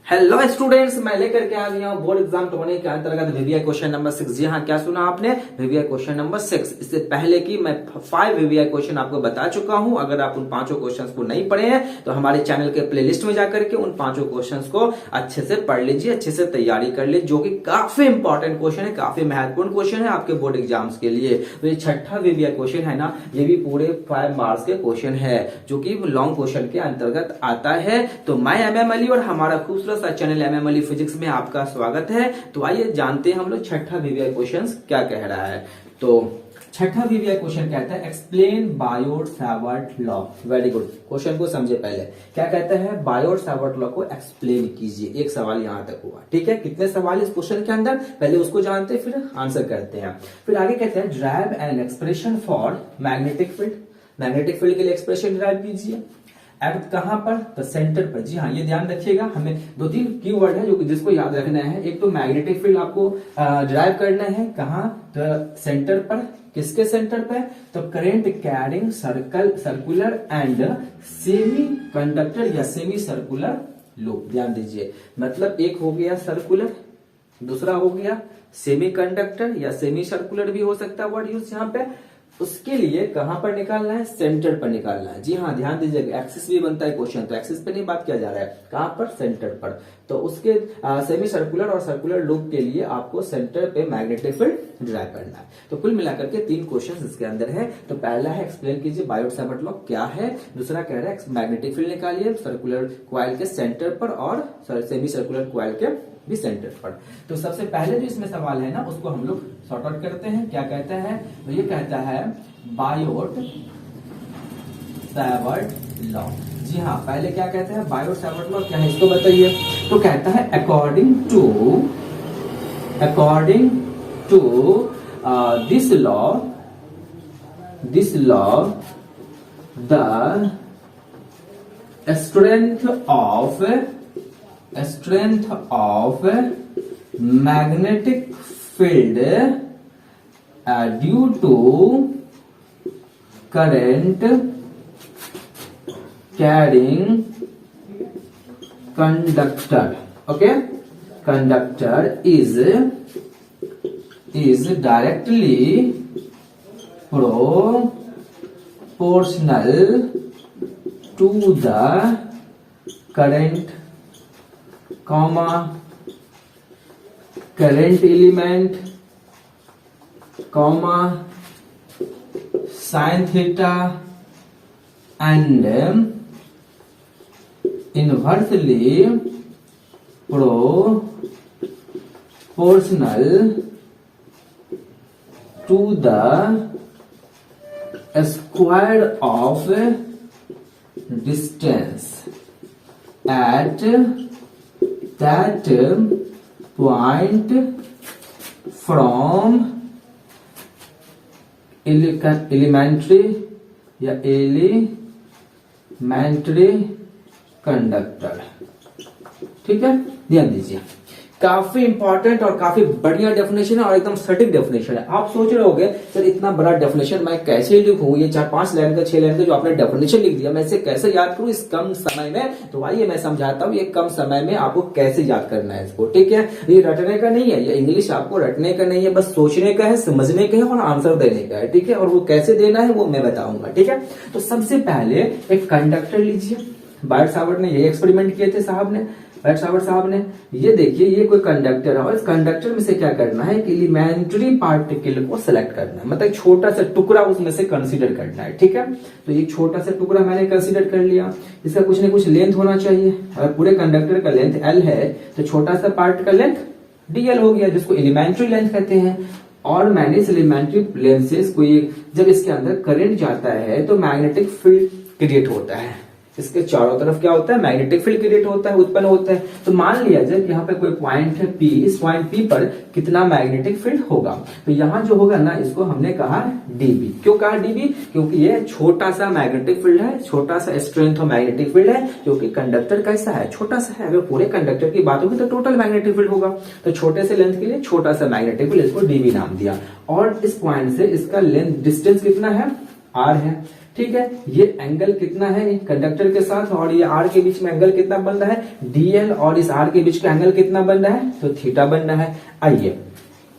Hello students, मैं लेकर के आ गया हूँ बोर्ड एग्जाम 20 के अंतर्गत वीवीआई क्वेश्चन नंबर 6। जी हाँ, क्या सुना आपने? VVI question number 6। इससे पहले की मैं 5 वीवीआई क्वेश्चन आपको बता चुका हूँ। अगर आप उन पांचों क्वेश्चंस को नहीं पढ़े हैं तो हमारे चैनल के प्लेलिस्ट में जाकर के उन पांचों क्वेश्चंस को अच्छे से पढ़ लीजिए, अच्छे से तैयारी कर लीजिए, जो कि काफी इंपॉर्टेंट क्वेश्चन है, काफी महत्वपूर्ण क्वेश्चन है आपके बोर्ड एग्जाम्स के लिए। तो ये छठा वीवीआई क्वेश्चन है ना, ये भी पूरे 5 मार्क्स के क्वेश्चन है, जो कि लॉन्ग क्वेश्चन के अंतर्गत आता है। तो मैं MM अली और हमारा खूबसूरत सा चैनल MM अली फिजिक्स में आपका स्वागत है। तो आइए जानते हैं हम लोग छठा वीवीआई क्वेश्चन क्या कह रहा है। तो छठा वीवीआई क्वेश्चन कहता है explain Biot-Savart law. Very good, question को समझे। पहले क्या कहता है? बायोट-सावर्ट लॉ को एक्सप्लेन कीजिए। एक सवाल यहां तक हुआ, ठीक है। कितने सवाल इस क्वेश्चन के अंदर, पहले उसको जानते हैं फिर आंसर करते हैं। फिर आगे कहते हैं drive an expression for magnetic field. Magnetic field के लिए एक्सप्रेशन ड्राइव कीजिए। एक्ट कहां पर? तो सेंटर पर। जी हाँ, ये ध्यान रखिएगा, हमें 2-3 कीवर्ड है जो जिसको याद रखना है। एक तो मैग्नेटिक फील्ड आपको ड्राइव करना है कहां? तो सेंटर पर। किसके सेंटर पर? तो current carrying circular and semi conductor या सेमी सर्कुलर लूप। ध्यान दीजिए, मतलब एक हो गया सर्कुलर, दूसरा हो गया सेमी कंडक्टर या सेमी सर्कुलर भी हो सकता है वर्ड यूज यहाँ पे। उसके लिए कहां पर निकालना है? सेंटर पर निकालना है। जी हाँ, ध्यान दीजिएगा, एक्सिस भी बनता है क्वेश्चन, तो एक्सिस पे नहीं बात किया जा रहा है, कहां पर? सेंटर पर। तो उसके सेमी सर्कुलर और सर्कुलर लूप के लिए आपको सेंटर पे मैग्नेटिक फील्ड ड्राइव करना है। तो कुल मिलाकर के 3 क्वेश्चन इसके अंदर है। तो पहला है एक्सप्लेन कीजिए बायोट-सावर्ट लॉ क्या है। दूसरा कह रहा है मैग्नेटिक फील्ड निकालिए सर्कुलर क्वाइल के सेंटर पर और सेमी सर्कुलर क्वाइल के भी सेंटर पर। तो सबसे पहले जो इसमें सवाल है ना, उसको हम लोग सॉर्ट आउट करते हैं। क्या कहता है? तो ये कहता है बायोट-सावर्ट लॉ। जी हाँ, पहले क्या कहता है? बायोट-सावर्ट लॉ क्या है इसको बताइए। तो कहता है according to this law the strength of magnetic field due to current carrying conductor, okay, conductor is directly proportional to the current, current element, sin theta and inversely proportional to the square of distance at that point from elementary conductor. ठीक है, ध्यान दीजिए, काफी important और काफी बढ़िया definition है और एकदम सटीक डेफिनेशन है। आप सोच रहे होंगे सर इतना बड़ा डेफिनेशन मैं कैसे लिखूं, ये 4-5 लाइन का 6 लाइन का जो आपने डेफिनेशन लिख दिया, मैं इसे कैसे याद करूं इस कम समय में। तो आइए मैं समझाता हूं ये कम समय में आपको कैसे याद करना है इसको। ठीक है, ये रटने का नहीं है, ये इंग्लिश आपको रटने का नहीं है, बस सोचने का है, समझने का है और आंसर देने का है। ठीक है, और वो कैसे देना है वो मैं बताऊंगा। ठीक है, तो सबसे पहले एक कंडक्टर लीजिए। बायोट-सावर्ट ने ये एक्सपेरिमेंट किए थे बायोट-सावर्ट साहब ने। ये देखिए, ये कोई कंडक्टर है और इस कंडक्टर में से क्या करना है कि एलिमेंट्री पार्टिकल को सिलेक्ट करना है, मतलब छोटा सा टुकड़ा उसमें से कंसीडर करना है। ठीक है, तो ये छोटा सा टुकड़ा मैंने कंसीडर कर लिया। इसका कुछ ना कुछ लेंथ होना चाहिए। अगर पूरे कंडक्टर का लेंथ L है तो छोटा सा पार्ट का लेंथ DL हो गया, जिसको एलिमेंट्री लेंथ कहते हैं। और मैंने इस एलिमेंट्री लेंथ से कोई जब इसके अंदर करंट जाता है तो मैग्नेटिक फील्ड क्रिएट होता है। इसके चारों तरफ क्या होता है? मैग्नेटिक फील्ड क्रिएट होता है, उत्पन्न होता है। तो मान लिया जाए यहाँ पे कोई पॉइंट है P, इस पॉइंट P पर कितना मैग्नेटिक फील्ड होगा? तो यहाँ जो होगा ना, इसको हमने कहा dB। क्यों कहा dB? क्योंकि ये छोटा सा मैग्नेटिक फील्ड है, छोटा सा स्ट्रेंथ ऑफ मैग्नेटिक फील्ड है, क्योंकि कंडक्टर कैसा है? छोटा सा है। अगर पूरे कंडक्टर की बात होगी तो टोटल मैग्नेटिक फील्ड होगा, तो छोटे से लेंथ के लिए छोटा सा मैग्नेटिक फील्ड, इसको dB नाम दिया। और इस पॉइंट से इसका लेंथ डिस्टेंस कितना है? R है। ठीक है। ये एंगल कितना है कंडक्टर के साथ और ये आर के बीच में एंगल कितना बन रहा है डीएल, और इस आर के बीच का एंगल कितना बन रहा है तो थीटा बन रहा है। आइए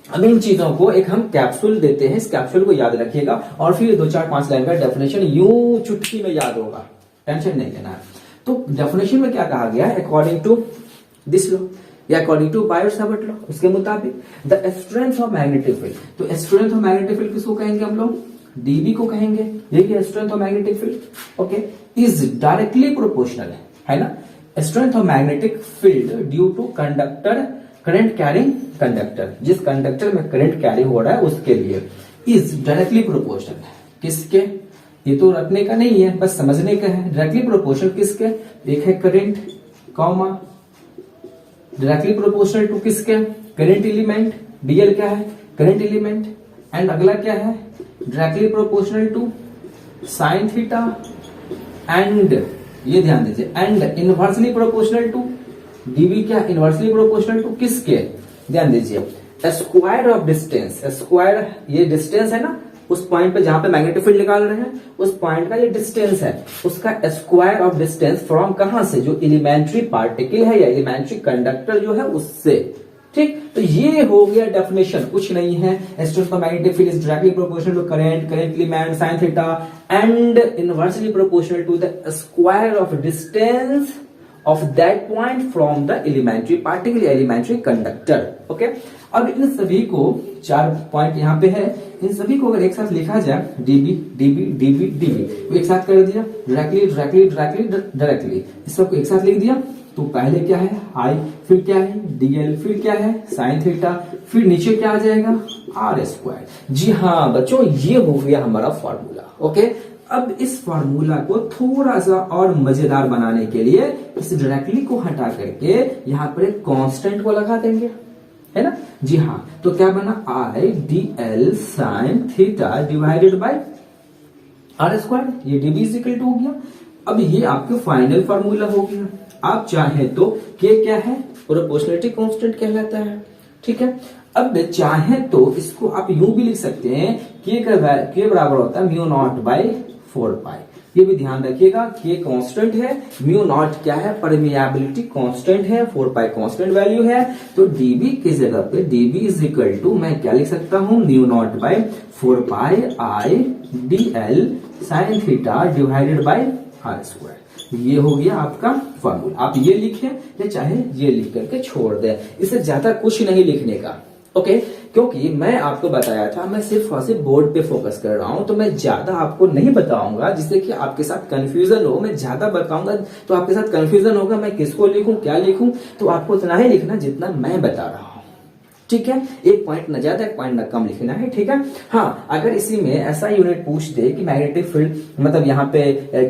अब इन चीजों को एक हम कैप्सूल देते हैं, इस कैप्सूल को याद रखिएगा और फिर 2-4-5 लाइन का डेफिनेशन यूं चुटकी में याद होगा, टेंशन नहीं लेना है। तो डेफिनेशन में क्या कहा गया है, अकॉर्डिंग टू दिस लॉ या अकॉर्डिंग टू बायोट-सावर्ट लॉ, उसके मुताबिक the strength of magnetic field, तो स्ट्रेंथ ऑफ मैग्नेटिक फील्ड किसको कहेंगे हम लोग, डीबी को कहेंगे, यही strength of magnetic field, okay, is directly proportional है ना, strength of magnetic field due to conductor current carrying conductor, जिस कंडक्टर में करंट कैरी हो रहा है उसके लिए इज डायरेक्टली प्रोपोर्शनल, किसके, ये तो रखने का नहीं है बस समझने का है, डायरेक्टली प्रोपोर्शनल किसके, एक है current comma directly proportional to किसके, करंट एलिमेंट, डीएल क्या है करंट एलिमेंट, एंड अगला क्या है directly proportional to sine theta, and ये ध्यान दीजिए and inversely proportional to dB, क्या इनवर्सली प्रोपोर्शनल टू किसके, ध्यान दीजिए स्क्वायर ऑफ डिस्टेंस, स्क्वायर ये डिस्टेंस है ना उस पॉइंट पे जहां पे मैग्नेटिक फील्ड निकाल रहे हैं उस पॉइंट का ये डिस्टेंस है, उसका स्क्वायर ऑफ डिस्टेंस फ्रॉम कहां से, जो एलिमेंट्री पार्टिकल है या एलिमेंट्री कंडक्टर जो है उससे, ठीक। तो ये हो गया डेफिनेशन, कुछ नहीं है, strength of magnetic field is directly proportional to current element sine theta and inversely proportional to the square of distance of that point from the elementary particle या elementary conductor, okay? अब इन सभी को 4 point यहाँ पे है, इन सभी को अगर एक साथ लिखा जाए डीबी डीबी डीबी डीबी, एक साथ कर दिया डायरेक्टली डायरेक्टली डायरेक्टली डायरेक्टली, इस सबको एक साथ लिख दिया तो पहले क्या है आई, फिर क्या है डीएल, फिर क्या है साइन थीटा, फिर नीचे क्या आ जाएगा आर स्क्वायर। जी हाँ बच्चों, ये हो गया हमारा फॉर्मूला, ओके। अब इस फार्मूला को थोड़ा सा और मजेदार बनाने के लिए इस डायरेक्टली को हटा करके यहां पर एक कांस्टेंट को लगा देंगे, है ना, जी हाँ। तो क्या बना I D L sine theta divided by R square, ये डीबी इज इक्वल टू हो गया। अब ये आपका फाइनल फार्मूला हो गया। आप चाहे तो के क्या है प्रोपोर्शनलिटी कांस्टेंट कहलाता है, ठीक है। अब चाहे तो इसको आप यूं भी लिख सकते हैं के बराबर होता है म्यू नॉट बाई 4 पाई, ये भी ध्यान रखिएगा, के कांस्टेंट है, म्यू नॉट क्या है परमिएबिलिटी कांस्टेंट है, 4 पाई कांस्टेंट वैल्यू है, तो डीबी की जगह पे डीबी इज इक्वल टू मैं क्या लिख सकता हूं mu naught by 4 pi I D L sine theta divided by R square. ये हो गया आपका फॉर्मूला। आप ये लिखें या चाहे ये लिख करके छोड़ दें, इससे ज्यादा कुछ नहीं लिखने का, ओके। क्योंकि मैं आपको बताया था मैं सिर्फ और सिर्फ बोर्ड पे फोकस कर रहा हूं, तो मैं ज्यादा आपको नहीं बताऊंगा जिससे कि आपके साथ कंफ्यूजन हो। मैं ज्यादा बताऊंगा तो आपके साथ कंफ्यूजन होगा, मैं किसको लिखूं क्या लिखूं, तो आपको उतना ही लिखना जितना मैं बता रहा हूं, ठीक है। एक पॉइंट न ज्यादा एक पॉइंट न कम लिखना है, ठीक है। हाँ, अगर इसी में ऐसा यूनिट पूछ दे कि मैग्नेटिक फील्ड मतलब यहाँ पे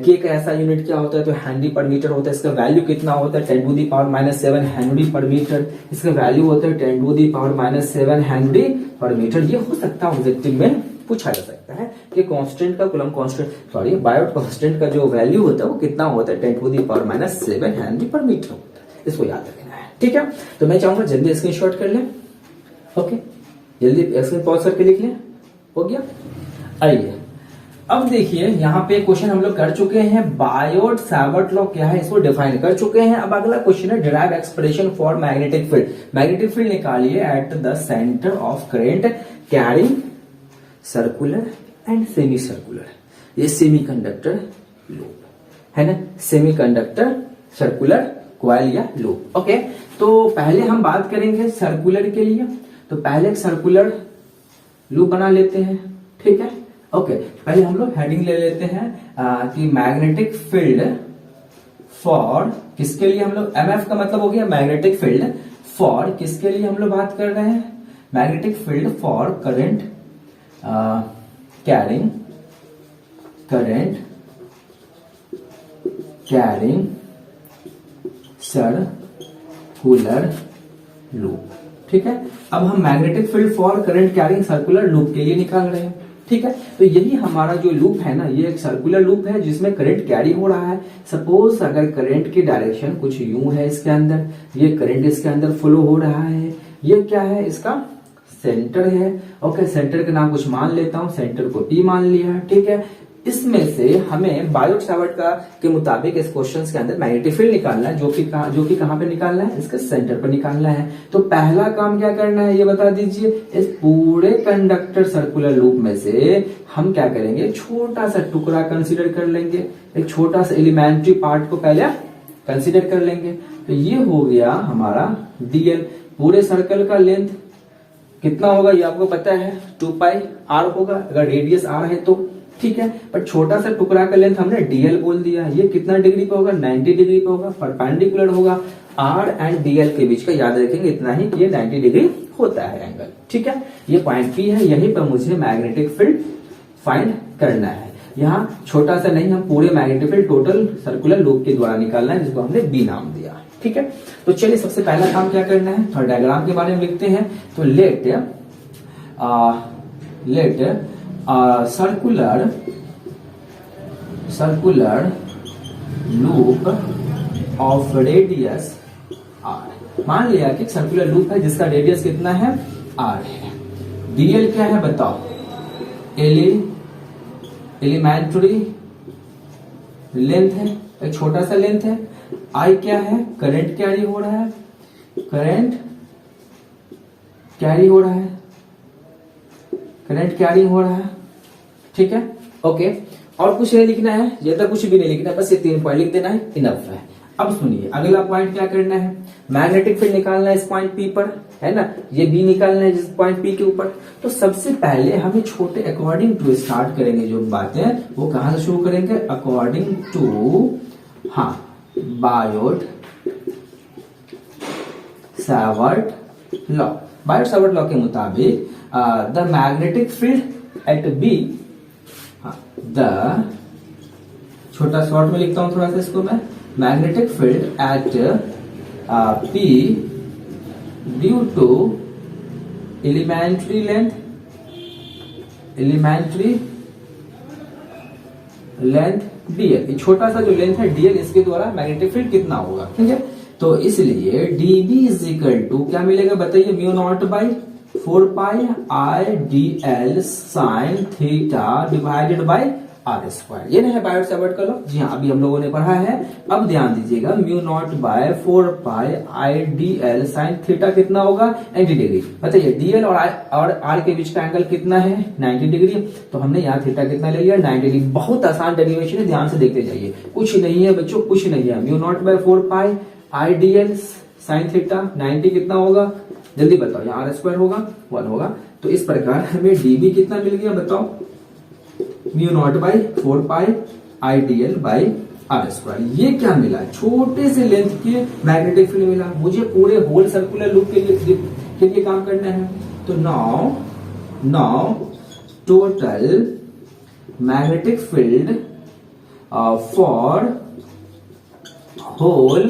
के का ऐसा यूनिट क्या होता है तो हेनरी पर मीटर होता है, इसका वैल्यू कितना होता है 10⁻⁻7 हेनरी पर मीटर, इसका वैल्यू होता है 10⁻⁷ हेनरी पर मीटर। ये हो सकता है ऑब्जेक्टिव में पूछा जा सकता है कि कांस्टेंट का coulomb constant sorry Biot constant का जो वैल्यू होता है वो कितना होता है 10⁻⁷ हेनरी पर मीटर होता है, इसको याद रखना है, ठीक है। तो मैं चाहूंगा जल्दी स्क्रीनशॉट कर लें, ओके, जल्दी स्क्रीन पॉज करके लिख लें, हो गया। आइए अब देखिए यहाँ पे क्वेश्चन हम लोग कर चुके हैं, बायोट सावर्ट लॉ क्या है इसको डिफाइन कर चुके हैं। अब अगला क्वेश्चन है derive expression for magnetic field. Magnetic field निकालिए at the centre of current carrying circular and semicircular, ये सेमी कंडक्टर लूप है ना, सेमी कंडक्टर सर्कुलर क्वाइल या लूप, ओके। तो पहले हम बात करेंगे सर्कुलर के लिए, तो पहले एक सर्कुलर लूप बना लेते हैं, ठीक है, ओके। पहले हम लोग हेडिंग ले लेते हैं कि मैग्नेटिक फील्ड फॉर किसके लिए, हम लोग एमएफ का मतलब हो गया मैग्नेटिक फील्ड फॉर किसके लिए हम लोग बात कर रहे हैं, magnetic field for current carrying circular loop, ठीक है। अब हम magnetic field for current carrying circular loop के लिए निकाल रहे हैं, ठीक है। तो यही हमारा जो लूप है ना, ये एक सर्कुलर लूप है जिसमें करंट कैरी हो रहा है। सपोज अगर करंट की डायरेक्शन कुछ यूं है, इसके अंदर ये करंट इसके अंदर फ्लो हो रहा है, ये क्या है इसका सेंटर है, ओके। सेंटर का नाम कुछ मान लेता हूं, सेंटर को टी मान लिया, ठीक है। इसमें से हमें बायोट सावर्ट का के मुताबिक इस क्वेश्चन के अंदर मैग्नेटिक फील्ड निकालना है, जो कि कहां पे निकालना है, इसके सेंटर पर निकालना है। तो पहला काम क्या करना है ये बता दीजिए। इस पूरे कंडक्टर सर्कुलर लूप में से हम क्या करेंगे, छोटा सा टुकड़ा कंसीडर कर लेंगे, एक छोटा सा एलिमेंट्री पार्ट को पहले कंसीडर कर लेंगे। तो ये हो गया हमारा डीएल। पूरे सर्कल का लेंथ कितना होगा ये आपको पता है, 2 पाई आर होगा, अगर रेडियस आर है तो ठीक है। पर छोटा सा टुकड़ा का लेंथ हमने डीएल बोल दिया। ये कितना डिग्री पे होगा, 90 डिग्री पे होगा, परपेंडिकुलर होगा। आर एंड डीएल के बीच का याद रखेंगे इतना ही कि ये 90 डिग्री होता है एंगल, ठीक है। ये पॉइंट पी है, यहीं पर मुझे मैग्नेटिक फील्ड फाइंड करना है। यहाँ छोटा सा नहीं, हम पूरे magnetic field total circular loop के द्वारा निकालना है, जिसको हमने बी नाम दिया, ठीक है। तो चलिए सबसे पहला काम क्या करना है, थोड़ा डायग्राम के बारे में लिखते हैं। तो let circular loop of radius R. मान लिया कि सर्कुलर लूप है जिसका रेडियस कितना है, आर है। डीएल क्या है बताओ, एलिमेंट्री लेंथ है, एक छोटा सा लेंथ है। आई क्या है, करंट कैरी हो रहा है, करंट कैरी हो रहा है, ठीक है, ओके। और कुछ नहीं लिखना है, ये तो कुछ भी नहीं लिखना है, बस ये 3 पॉइंट लिख देना है, इनफ है। अब सुनिए अगला पॉइंट क्या करना है, मैग्नेटिक फील्ड निकालना है इस पॉइंट पी पर, है ना। ये बी निकालना है जिस पॉइंट पी के ऊपर। तो सबसे पहले हम छोटे अकॉर्डिंग टू स्टार्ट करेंगे, जो बातें वो कहां से शुरू करेंगे, according to Biot Savart law. Biot Savart law के मुताबिक the magnetic field at B, the छोटा शॉर्ट में लिखता हूं थोड़ा सा इसको मैं, magnetic field at P due to elementary length DL. छोटा सा जो लेंथ है डीएल, इसके द्वारा मैग्नेटिक फील्ड कितना होगा, ठीक है। तो इसलिए डीबी इज इक्वल टू क्या मिलेगा बताइए, mu naught by 4 pi I D L sine theta divided by R square. ये नहीं है बायोट सावर्ट का लॉ, जी हाँ अभी हम लोगों ने पढ़ा है। अब ध्यान दीजिएगा, mu naught by 4 pi I D L sine theta कितना होगा, 90 डिग्री। बताइए डीएल और आर के बीच का एंगल कितना है, 90 डिग्री। तो हमने यहाँ थीटा कितना ले लिया, 90 डिग्री। बहुत आसान डेरिवेशन है, ध्यान से देखते जाइए, कुछ नहीं है बच्चों, कुछ नहीं है। Mu naught by 4 pi I D L sine theta 90 कितना होगा, जल्दी बताओ, यहाँ आर स्क्वायर होगा, 1 होगा। तो इस प्रकार हमें डीबी कितना मिल गया बताओ, mu naught by 4 pi I D L by R square. ये क्या मिला, छोटे से लेंथ के मैग्नेटिक फील्ड मिला। मुझे पूरे होल सर्कुलर लूप के लिए काम करना है। तो now total magnetic field for whole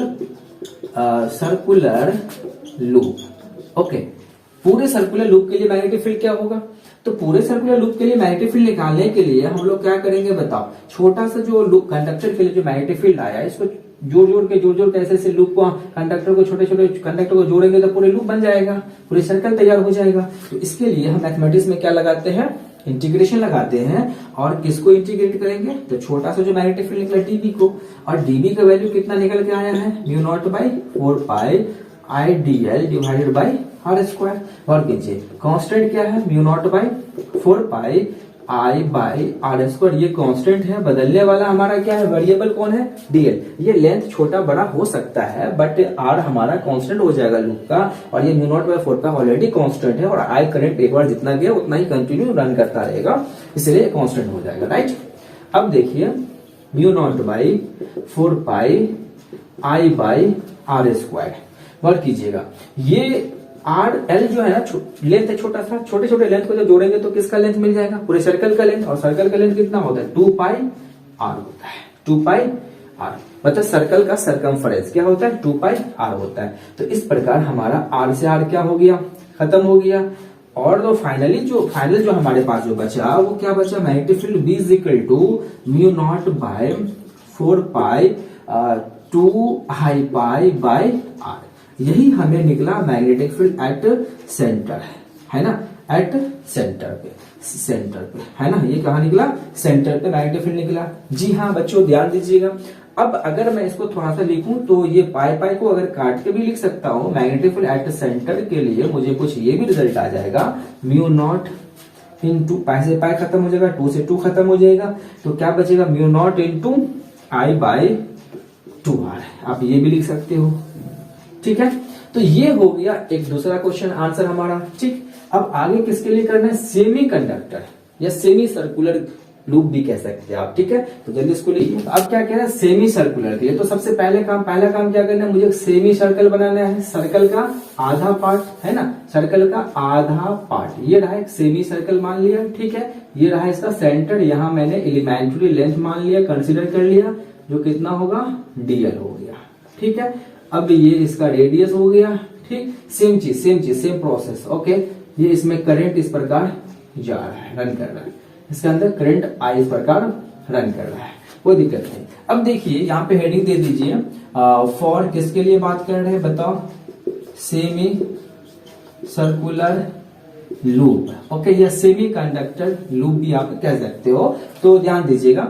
circular loop, okay. पूरे सर्कुलर लूप के लिए मैग्नेटिक फील्ड क्या होगा, तो पूरे सर्कुलर लूप के लिए मैग्नेटिक फील्ड निकालने के लिए हम लोग क्या करेंगे बताओ, छोटा सा जो लूप कंडक्टर के लिए जो मैग्नेटिक फील्ड आया, इसको जोड़ के ऐसे लूप को, कंडक्टर को, छोटे छोटे कंडक्टर को जोड़ेंगे तो पूरे लूप बन जाएगा, पूरे सर्कल तैयार हो जाएगा। तो इसके लिए हम मैथमेटिक्स में क्या लगाते हैं, इंटीग्रेशन लगाते हैं। और किसको इंटीग्रेट करेंगे, तो छोटा सा जो मैग्नेटिक फील्ड निकला डीबी को, और डीबी का वैल्यू कितना निकल के आया है, mu naught by 4 pi I D L divided by R square. और कीजिए कांस्टेंट क्या है, mu naught by 4 pi I by R square. ये कांस्टेंट है, बदलने वाला हमारा क्या है, वेरिएबल कौन है, डीएल। ये लेंथ छोटा बड़ा हो सकता है, बट आर हमारा कांस्टेंट हो जाएगा लूप का, और ये म्यू नॉट बाई 4 का ऑलरेडी कांस्टेंट है, और आई करंट एक बार जितना गया उतना ही कंटिन्यू रन करता रहेगा, इसलिए कांस्टेंट हो जाएगा, राइट। अब देखिए mu naught by 4 pi I by R square, work कीजिएगा। ये आर एल जो है ना, लेंथ है छोटा सा, छोटे छोटे लेंथ को जब जोड़ेंगे तो किसका लेंथ मिल जाएगा, पूरे सर्कल का लेंथ। और सर्कल का लेंथ कितना होता है, 2 पाई आर होता है, 2 पाई आर। मतलब सर्कल का सरकमफरेंस क्या होता है, 2 पाई आर होता है। तो इस प्रकार हमारा आर से आर क्या हो गया, खत्म हो गया। और तो फाइनल जो हमारे पास जो बचा वो क्या बचा, magnetic field B is equal to mu naught by 4 pi 2 I pi by R. यही हमें निकला मैग्नेटिक फील्ड एट सेंटर, है ना। एट सेंटर पे है ना, ये कहाँ निकला, सेंटर पे मैग्नेटिक फील्ड निकला। जी हाँ बच्चों ध्यान दीजिएगा। अब अगर मैं इसको थोड़ा सा लिखूं तो ये पाई को अगर काट के भी लिख सकता हूं, मैग्नेटिक फील्ड एट सेंटर के लिए मुझे कुछ ये भी रिजल्ट आ जाएगा, म्यू नॉट इंटू पाई से पाई खत्म हो जाएगा, 2 से 2 खत्म हो जाएगा, तो क्या बचेगा, mu naught into I by 2r। आप ये भी लिख सकते हो, ठीक है। तो ये हो गया एक दूसरा क्वेश्चन आंसर हमारा, ठीक। अब आगे किसके लिए करना है, सेमी कंडक्टर या सेमी सर्कुलर लूप भी कह सकते हैं आप, ठीक है। तो जल्दी इसको लिखिए। अब क्या कह रहा है, सेमी सर्कुलर के लिए तो सबसे पहला काम क्या करना है, मुझे सेमी सर्कल बनाना है। सर्कल का आधा पार्ट है ना, सर्कल का आधा पार्ट ये रहा, एक सेमी सर्कल मान लिया, ठीक है। ये रहा इसका सेंटर, यहाँ मैंने एलिमेंट्री लेंथ मान लिया, कंसिडर कर लिया, जो कितना होगा, dl हो गया, ठीक है। अब ये इसका रेडियस हो गया, ठीक। सेम चीज सेम प्रोसेस, ओके। ये इसमें करंट इस प्रकार जा रहा है, रन कर रहा है, इसके अंदर करंट आई इस प्रकार रन कर रहा है, कोई दिक्कत नहीं। अब देखिए यहाँ पे हेडिंग दे दीजिए, फॉर किसके लिए बात कर रहे हैं बताओ, सेमी सर्कुलर लूप, ओके, या सेमी कंडक्टर लूप भी आप कह सकते हो। तो ध्यान दीजिएगा,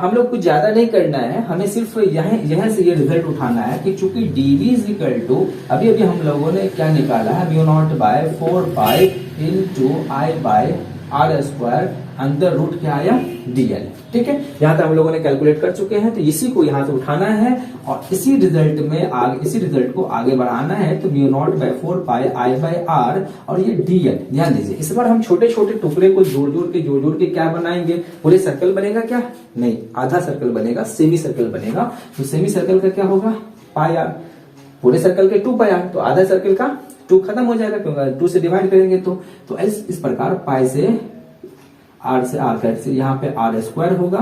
हम लोग कुछ ज्यादा नहीं करना है, हमें सिर्फ यहाँ से ये रिजल्ट उठाना है कि चूंकि dv इज इक्वल टू, अभी हम लोगों ने क्या निकाला है, mu naught by 4 pi into I by R square, अंदर रूट क्या आया, dl, ठीक है। यहाँ तक हम लोगों ने कैलकुलेट कर चुके हैं, तो इसी को यहाँ से उठाना है और इसी रिजल्ट को आगे बढ़ाना है। तो mu naught by 4 pi I by R और ये dl, ध्यान दीजिए। इस बार हम छोटे छोटे टुकड़े को जोड़ के क्या बनाएंगे, पूरे सर्कल बनेगा क्या, नहीं, आधा सर्कल बनेगा, सेमी सर्कल बनेगा। तो सेमी सर्कल का क्या होगा, पाई आर, पूरे सर्कल के 2 पाई आर, तो आधा सर्कल का 2 खत्म हो जाएगा, क्योंकि 2 से डिवाइड करेंगे तो इस प्रकार पाई से आर से आर कैंसिल, से यहाँ पे आर स्क्वायर होगा,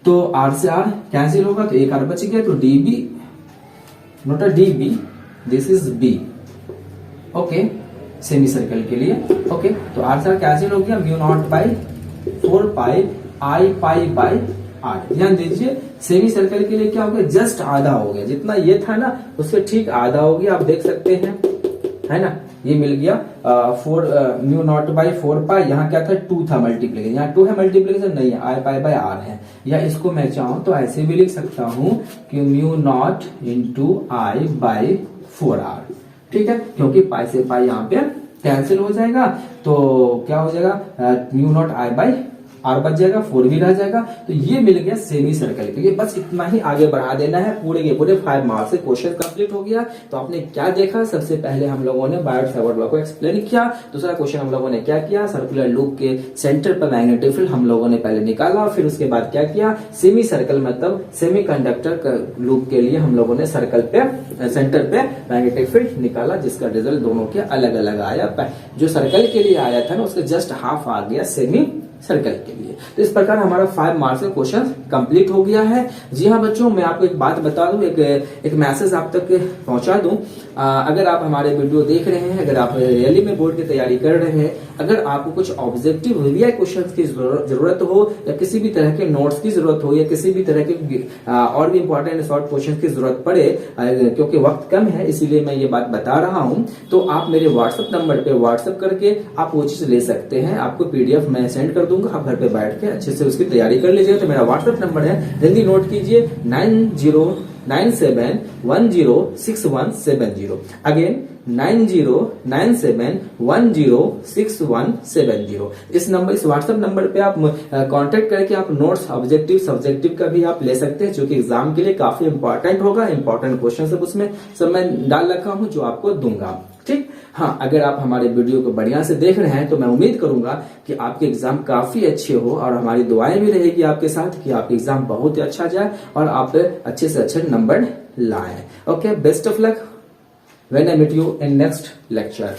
तो आर से आर कैंसिल होगा, तो एक आर बच गया, तो db note db, this is b, okay, semi circle के लिए, ओके। तो आर से आर कैंसिल हो गया, mu naught by 4 pi I pi by R. ध्यान दीजिए, सेमी सर्कल के लिए क्या हो गया, जस्ट आधा हो गया, जितना ये था ना उससे ठीक आधा हो गया, आप देख सकते हैं, है ना, ये मिल गया 4 म्यू नॉट बाई 4 पाई, यहाँ क्या था, 2 था मल्टीप्लीकेशन, यहाँ 2 है मल्टीप्लीकेशन नहीं है, आई पाई बाई आर है। या इसको मैं चाहूं तो ऐसे भी लिख सकता हूं कि mu naught into I by 4r, ठीक है, क्योंकि पाई से पाई यहाँ पे कैंसिल हो जाएगा, तो क्या हो जाएगा, mu naught I by R बच जाएगा, 4 भी रह जाएगा। तो ये मिल गया सेमी सर्कल के लिए, बस इतना ही आगे बढ़ा देना है, पूरे के पूरे 5 मार्क्स से क्वेश्चन कंप्लीट हो गया। तो आपने क्या देखा, सबसे पहले हम लोगों ने बायोट-सावर्ट लॉ को एक्सप्लेन किया। दूसरा क्वेश्चन हम लोगों ने क्या किया, सर्कुलर लूप के सेंटर पर मैग्नेटिक फील्ड हम लोगों ने पहले निकाला, फिर उसके बाद क्या किया, सेमी सर्कल मतलब सेमी कंडक्टर लूप के लिए हम लोगों ने सर्कल पे सेंटर पे मैग्नेटिक फील्ड निकाला, जिसका रिजल्ट दोनों के अलग अलग आया। जो सर्कल के लिए आया था ना उसका जस्ट हाफ आ गया सेमी सर्कल के लिए। तो इस प्रकार हमारा 5 मार्क्स का क्वेश्चन कंप्लीट हो गया है। जी हाँ बच्चों, मैं आपको एक बात बता दूं, एक मैसेज आप तक पहुंचा दूं। अगर आप हमारे वीडियो देख रहे हैं, अगर आप रियली में बोर्ड की तैयारी कर रहे हैं, अगर आपको कुछ ऑब्जेक्टिव वीवीआई क्वेश्चन की जरूरत हो, या किसी भी तरह के नोट्स की जरूरत हो, या किसी भी तरह के और भी इंपॉर्टेंट शॉर्ट क्वेश्चन की जरूरत पड़े, क्योंकि वक्त कम है इसीलिए मैं ये बात बता रहा हूं, तो आप मेरे व्हाट्सएप नंबर पे व्हाट्सएप करके आप वो चीज ले सकते हैं। आपको पीडीएफ मैं सेंड कर दूंगा, आप घर पे बैठ के अच्छे से उसकी तैयारी कर लीजिएगा। तो मेरा व्हाट्सएप नंबर है, जल्दी नोट कीजिए, 9097106170। अगेन 9097106170। इस व्हाट्सएप नंबर पे आप कांटेक्ट करके आप नोट्स ऑब्जेक्टिव सब्जेक्टिव का भी आप ले सकते हैं, जो कि एग्जाम के लिए काफी इंपॉर्टेंट होगा। इंपॉर्टेंट क्वेश्चन सब उसमें सब मैं डाल रखा हूं जो आपको दूंगा, ठीक। हाँ, अगर आप हमारे वीडियो को बढ़िया से देख रहे हैं तो मैं उम्मीद करूंगा कि आपके एग्जाम काफी अच्छे हो, और हमारी दुआएं भी रहेगी आपके साथ कि आपके एग्जाम बहुत ही अच्छा जाए और आप अच्छे से अच्छे नंबर लाएं। Okay, best of luck when I meet you in next lecture.